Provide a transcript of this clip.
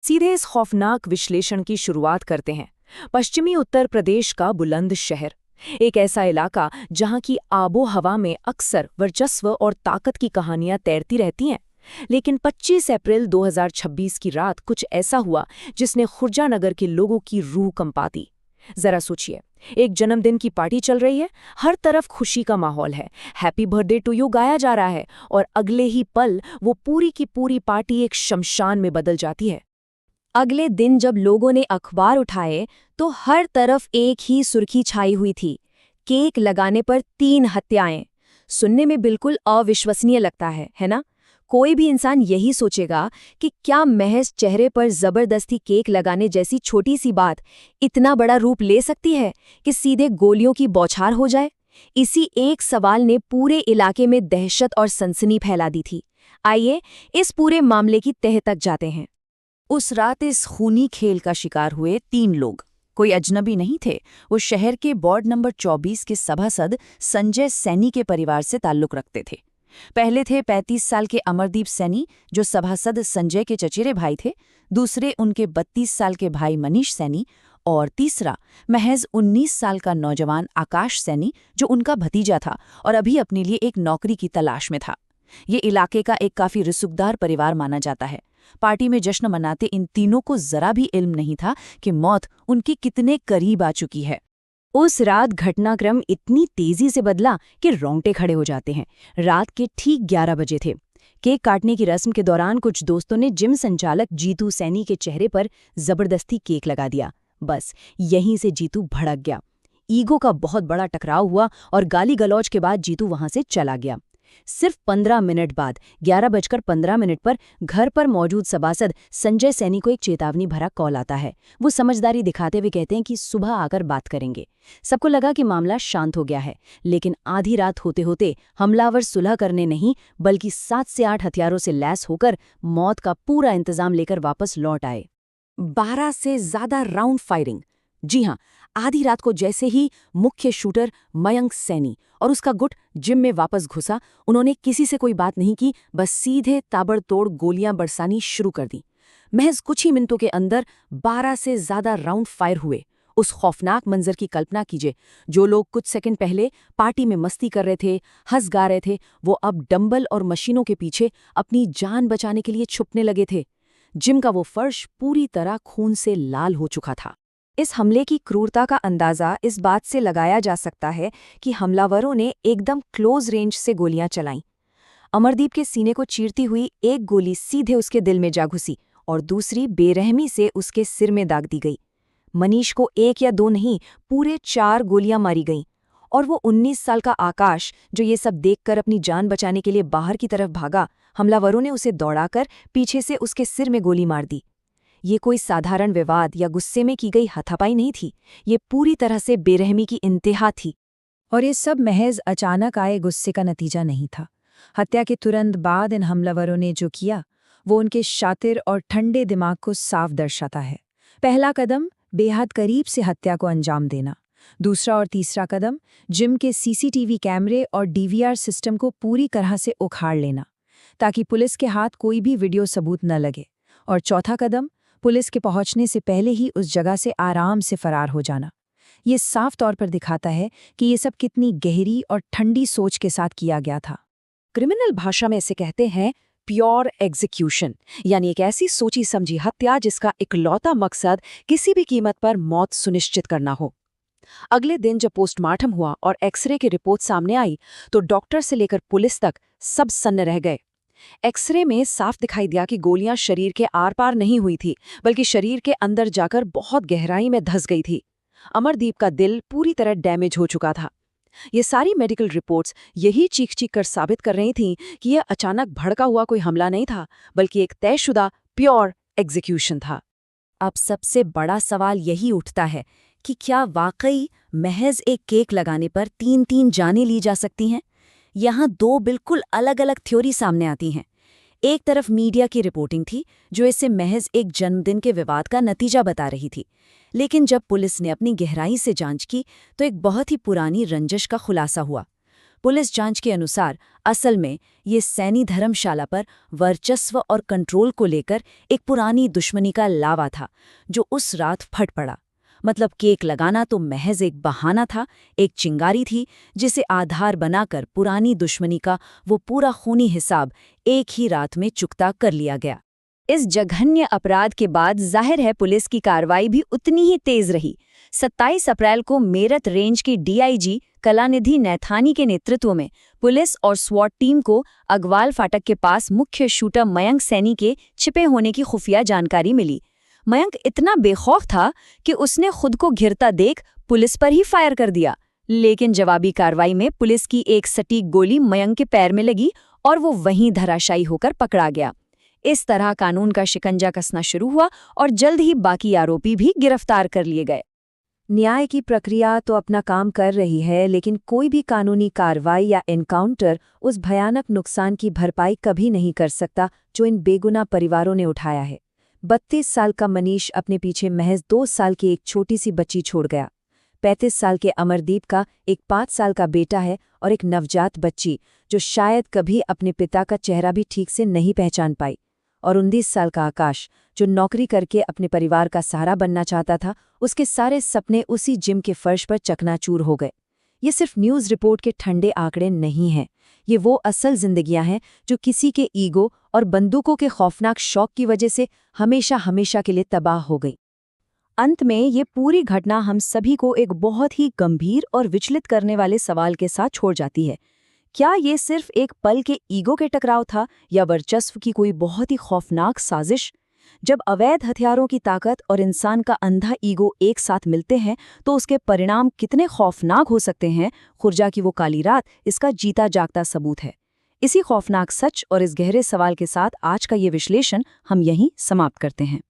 सीधे इस खौफनाक विश्लेषण की शुरुआत करते हैं। पश्चिमी उत्तर प्रदेश का बुलंद शहर, एक ऐसा इलाका जहां की आबो हवा में अक्सर वर्चस्व और ताकत की कहानियां तैरती रहती हैं। लेकिन 25 अप्रैल 2026 की रात कुछ ऐसा हुआ जिसने खुर्जा नगर के लोगों की रूह कंपा दी। जरा सोचिए, एक जन्मदिन की पार्टी चल रही है, हर तरफ खुशी का माहौल है, हैप्पी बर्थडे टू यू गाया जा रहा है, और अगले ही पल वो पूरी की पूरी पार्टी एक शमशान में बदल जाती है। अगले दिन जब लोगों ने अखबार उठाए तो हर तरफ एक ही सुर्खी छाई हुई थी। केक लगाने पर 3 हत्याएं। सुनने में बिल्कुल अविश्वसनीय लगता है ना? कोई भी इंसान यही सोचेगा कि क्या महज चेहरे पर जबरदस्ती केक लगाने जैसी छोटी सी बात इतना बड़ा रूप ले सकती है कि सीधे गोलियों की बौछार हो जाए। इसी एक सवाल ने पूरे इलाके में दहशत और सनसनी फैला दी थी। आइए इस पूरे मामले की तह तक जाते हैं। उस रात इस खूनी खेल का शिकार हुए 3 लोग कोई अजनबी नहीं थे। वो शहर के वार्ड नंबर 24 के सभासद संजय सैनी के परिवार से ताल्लुक रखते थे। पहले थे 35 साल के अमरदीप सैनी, जो सभासद संजय के चचेरे भाई थे। दूसरे उनके 32 साल के भाई मनीष सैनी, और तीसरा महज 19 साल का नौजवान आकाश सैनी, जो उनका भतीजा था और अभी अपने लिए एक नौकरी की तलाश में था। ये इलाके का एक काफी रिसुकदार परिवार माना जाता है। पार्टी में जश्न मनाते इन तीनों को जरा भी इल्म नहीं था कि मौत उनके कितने करीब आ चुकी है। उस रात घटनाक्रम इतनी तेजी से बदला कि रोंगटे खड़े हो जाते हैं। रात के ठीक 11 बजे थे। केक काटने की रस्म के दौरान कुछ दोस्तों ने जिम संचालक जीतू सैनी के चेहरे पर जबरदस्ती केक लगा दिया। बस यहीं से जीतू भड़क गया। ईगो का बहुत बड़ा टकराव हुआ और गाली गलौज के बाद जीतू वहां से चला गया। सिर्फ 15 मिनट बाद 11:15 पर घर पर मौजूद सभासद संजय सैनी को एक चेतावनी भरा कॉल आता है। वो समझदारी दिखाते हुए कहते हैं कि सुबह आकर बात करेंगे। सबको लगा कि मामला शांत हो गया है, लेकिन आधी रात होते होते हमलावर सुलह करने नहीं बल्कि 7 से 8 हथियारों से लैस होकर मौत का पूरा इंतजाम लेकर वापस लौट आए। 12 से ज्यादा राउंड फायरिंग। जी हाँ, आधी रात को जैसे ही मुख्य शूटर मयंक सैनी और उसका गुट जिम में वापस घुसा, उन्होंने किसी से कोई बात नहीं की, बस सीधे ताबड़तोड़ गोलियां बरसानी शुरू कर दी। महज कुछ ही मिनटों के अंदर 12 से ज्यादा राउंड फायर हुए। उस खौफनाक मंजर की कल्पना कीजिए। जो लोग कुछ सेकंड पहले पार्टी में मस्ती कर रहे थे, हंस गा रहे थे, वो अब डंबल और मशीनों के पीछे अपनी जान बचाने के लिए छुपने लगे थे। जिम का वो फर्श पूरी तरह खून से लाल हो चुका था। इस हमले की क्रूरता का अंदाजा इस बात से लगाया जा सकता है कि हमलावरों ने एकदम क्लोज रेंज से गोलियां चलाईं। अमरदीप के सीने को चीरती हुई एक गोली सीधे उसके दिल में जा घुसी और दूसरी बेरहमी से उसके सिर में दाग दी गई। मनीष को 1 या 2 नहीं, पूरे 4 गोलियां मारी गईं। और वो 19 साल का आकाश, जो ये सब देखकर अपनी जान बचाने के लिए बाहर की तरफ भागा, हमलावरों ने उसे दौड़ाकर पीछे से उसके सिर में गोली मार दी। ये कोई साधारण विवाद या गुस्से में की गई हाथापाई नहीं थी, ये पूरी तरह से बेरहमी की इंतहा थी। और ये सब महज अचानक आए गुस्से का नतीजा नहीं था। हत्या के तुरंत बाद इन हमलावरों ने जो किया, वो उनके शातिर और ठंडे दिमाग को साफ दर्शाता है। पहला कदम बेहद करीब से हत्या को अंजाम देना। दूसरा और तीसरा कदम जिम के सीसीटीवी कैमरे और डीवीआर सिस्टम को पूरी तरह से उखाड़ लेना, ताकि पुलिस के हाथ कोई भी वीडियो सबूत न लगे। और चौथा कदम पुलिस के पहुंचने से पहले ही उस जगह से आराम से फरार हो जाना। ये साफ तौर पर दिखाता है कि ये सब कितनी गहरी और ठंडी सोच के साथ किया गया था। क्रिमिनल भाषा में इसे कहते हैं प्योर एग्जीक्यूशन, यानी एक ऐसी सोची समझी हत्या जिसका इकलौता मकसद किसी भी कीमत पर मौत सुनिश्चित करना हो। अगले दिन जब पोस्टमार्टम हुआ और एक्सरे की रिपोर्ट सामने आई, तो डॉक्टर से लेकर पुलिस तक सब सन्न रह गए। एक्सरे में साफ दिखाई दिया कि गोलियां शरीर के आर पार नहीं हुई थी, बल्कि शरीर के अंदर जाकर बहुत गहराई में धंस गई थी। अमरदीप का दिल पूरी तरह डैमेज हो चुका था। ये सारी मेडिकल रिपोर्ट्स यही चीख कर साबित कर रही थीं कि यह अचानक भड़का हुआ कोई हमला नहीं था, बल्कि एक तयशुदा प्योर एग्जीक्यूशन था। अब सबसे बड़ा सवाल यही उठता है कि क्या वाकई महज एक केक लगाने पर 3-3 जानें ली जा सकती हैं? यहाँ 2 बिल्कुल अलग-अलग थ्योरी सामने आती हैं। एक तरफ मीडिया की रिपोर्टिंग थी, जो इसे महज एक जन्मदिन के विवाद का नतीजा बता रही थी। लेकिन जब पुलिस ने अपनी गहराई से जांच की, तो एक बहुत ही पुरानी रंजिश का खुलासा हुआ। पुलिस जांच के अनुसार असल में ये सैनी धर्मशाला पर वर्चस्व और कंट्रोल को लेकर एक पुरानी दुश्मनी का लावा था जो उस रात फट पड़ा। मतलब केक लगाना तो महज एक बहाना था, एक चिंगारी थी जिसे आधार बनाकर पुरानी दुश्मनी का वो पूरा खूनी हिसाब एक ही रात में चुकता कर लिया गया। इस जघन्य अपराध के बाद जाहिर है पुलिस की कार्रवाई भी उतनी ही तेज रही। 27 अप्रैल को मेरठ रेंज की डीआईजी कलानिधि नैथानी के नेतृत्व में पुलिस और स्वॉट टीम को अगवाल फाटक के पास मुख्य शूटर मयंक सैनी के छिपे होने की खुफिया जानकारी मिली। मयंक इतना बेखौफ था कि उसने खुद को घिरता देख पुलिस पर ही फायर कर दिया, लेकिन जवाबी कार्रवाई में पुलिस की एक सटीक गोली मयंक के पैर में लगी और वो वहीं धराशायी होकर पकड़ा गया। इस तरह कानून का शिकंजा कसना शुरू हुआ और जल्द ही बाकी आरोपी भी गिरफ्तार कर लिए गए। न्याय की प्रक्रिया तो अपना काम कर रही है, लेकिन कोई भी कानूनी कार्रवाई या एनकाउंटर उस भयानक नुकसान की भरपाई कभी नहीं कर सकता जो इन बेगुनाह परिवारों ने उठाया है। 32 साल का मनीष अपने पीछे महज 2 साल की एक छोटी सी बच्ची छोड़ गया। 35 साल के अमरदीप का एक 5 साल का बेटा है और एक नवजात बच्ची जो शायद कभी अपने पिता का चेहरा भी ठीक से नहीं पहचान पाई। और 19 साल का आकाश जो नौकरी करके अपने परिवार का सहारा बनना चाहता था, उसके सारे सपने उसी जिम के फर्श पर चकनाचूर हो गए। ये सिर्फ न्यूज़ रिपोर्ट के ठंडे आंकड़े नहीं हैं, ये वो असल जिंदगियां हैं जो किसी के ईगो और बंदूकों के खौफनाक शौक की वजह से हमेशा हमेशा के लिए तबाह हो गई। अंत में ये पूरी घटना हम सभी को एक बहुत ही गंभीर और विचलित करने वाले सवाल के साथ छोड़ जाती है। क्या ये सिर्फ एक पल के ईगो के टकराव था या वर्चस्व की कोई बहुत ही खौफनाक साजिश? जब अवैध हथियारों की ताकत और इंसान का अंधा ईगो एक साथ मिलते हैं तो उसके परिणाम कितने खौफनाक हो सकते हैं, खुर्जा की वो काली रात इसका जीता जागता सबूत है। इसी खौफनाक सच और इस गहरे सवाल के साथ आज का ये विश्लेषण हम यहीं समाप्त करते हैं।